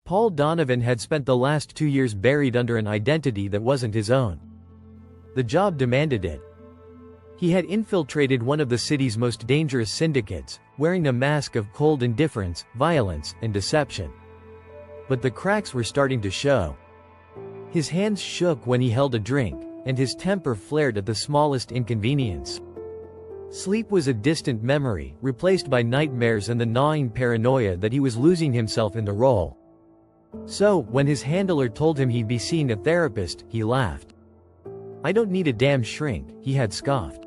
Paul Donovan had spent the last 2 years buried under an identity that wasn't his own. The job demanded it. He had infiltrated one of the city's most dangerous syndicates, wearing a mask of cold indifference, violence, and deception. But the cracks were starting to show. His hands shook when he held a drink, and his temper flared at the smallest inconvenience. Sleep was a distant memory, replaced by nightmares and the gnawing paranoia that he was losing himself in the role. So, when his handler told him he'd be seeing a therapist, he laughed. "I don't need a damn shrink," he had scoffed.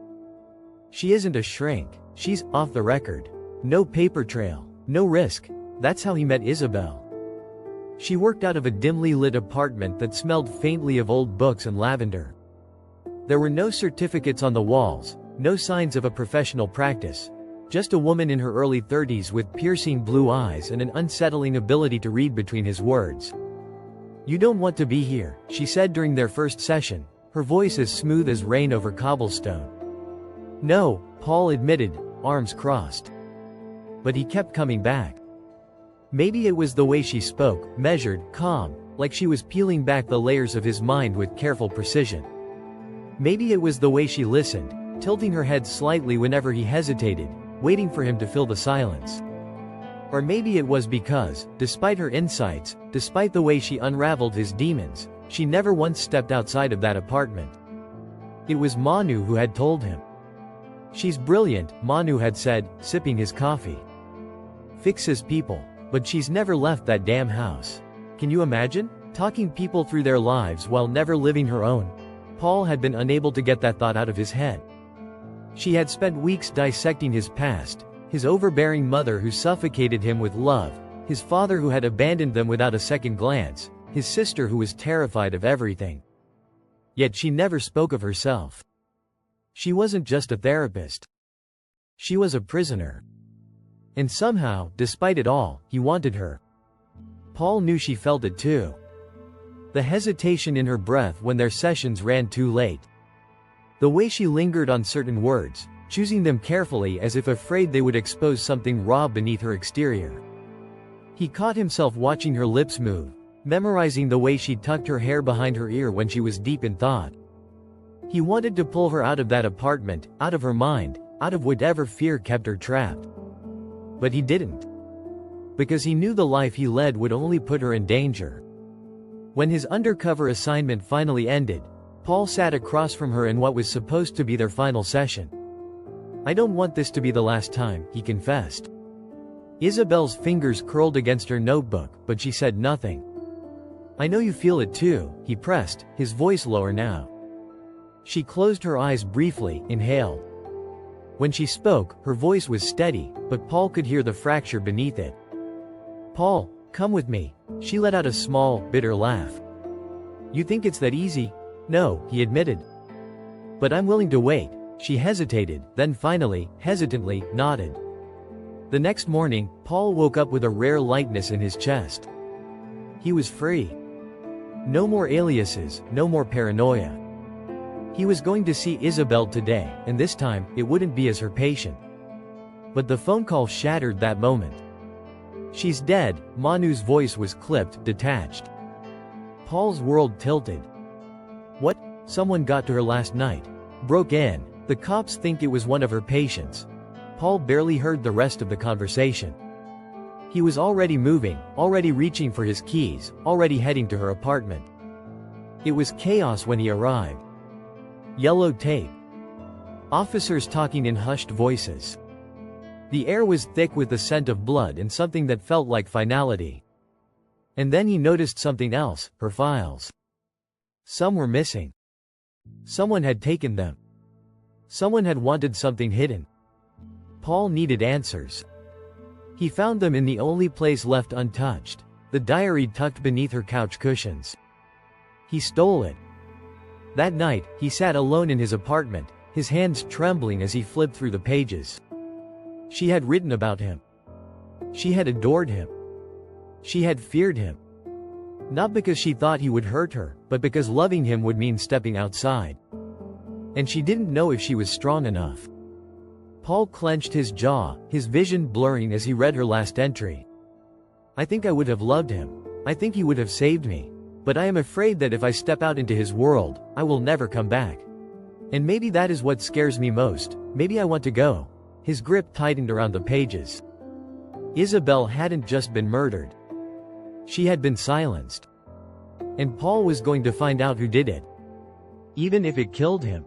"She isn't a shrink, she's off the record. No paper trail, no risk." That's how he met Isabel. She worked out of a dimly lit apartment that smelled faintly of old books and lavender. There were no certificates on the walls, no signs of a professional practice. Just a woman in her early 30s with piercing blue eyes and an unsettling ability to read between his words. "You don't want to be here," she said during their first session, her voice as smooth as rain over cobblestone. "No," Paul admitted, arms crossed. But he kept coming back. Maybe it was the way she spoke, measured, calm, like she was peeling back the layers of his mind with careful precision. Maybe it was the way she listened, tilting her head slightly whenever he hesitated, waiting for him to fill the silence. Or maybe it was because, despite her insights, despite the way she unraveled his demons, she never once stepped outside of that apartment. It was Manu who had told him. "She's brilliant," Manu had said, sipping his coffee. "Fixes people. But she's never left that damn house." Can you imagine? Talking people through their lives while never living her own. Paul had been unable to get that thought out of his head. She had spent weeks dissecting his past, his overbearing mother who suffocated him with love, his father who had abandoned them without a second glance, his sister who was terrified of everything. Yet she never spoke of herself. She wasn't just a therapist. She was a prisoner. And somehow, despite it all, he wanted her. Paul knew she felt it too. The hesitation in her breath when their sessions ran too late. The way she lingered on certain words, choosing them carefully as if afraid they would expose something raw beneath her exterior. He caught himself watching her lips move, memorizing the way she tucked her hair behind her ear when she was deep in thought. He wanted to pull her out of that apartment, out of her mind, out of whatever fear kept her trapped. But he didn't. Because he knew the life he led would only put her in danger. When his undercover assignment finally ended, Paul sat across from her in what was supposed to be their final session. "I don't want this to be the last time," he confessed. Isabel's fingers curled against her notebook, but she said nothing. "I know you feel it too," he pressed, his voice lower now. She closed her eyes briefly, inhaled. When she spoke, her voice was steady, but Paul could hear the fracture beneath it. "Paul, come with me." She let out a small, bitter laugh. "You think it's that easy?" "No," he admitted. "But I'm willing to wait." She hesitated, then finally, hesitantly, nodded. The next morning, Paul woke up with a rare lightness in his chest. He was free. No more aliases, no more paranoia. He was going to see Isabel today, and this time, it wouldn't be as her patient. But the phone call shattered that moment. "She's dead," Manu's voice was clipped, detached. Paul's world tilted. "What? Someone got to her last night. Broke in. The cops think it was one of her patients." Paul barely heard the rest of the conversation. He was already moving, already reaching for his keys, already heading to her apartment. It was chaos when he arrived. Yellow tape. Officers talking in hushed voices. The air was thick with the scent of blood and something that felt like finality. And then he noticed something else, her files. Some were missing. Someone had taken them. Someone had wanted something hidden. Paul needed answers. He found them in the only place left untouched, the diary tucked beneath her couch cushions. He stole it. That night, he sat alone in his apartment, his hands trembling as he flipped through the pages. She had written about him. She had adored him. She had feared him. Not because she thought he would hurt her, but because loving him would mean stepping outside. And she didn't know if she was strong enough. Paul clenched his jaw, his vision blurring as he read her last entry. "I think I would have loved him. I think he would have saved me. But I am afraid that if I step out into his world, I will never come back. And maybe that is what scares me most. Maybe I want to go." His grip tightened around the pages. Isabel hadn't just been murdered. She had been silenced. And Paul was going to find out who did it. Even if it killed him.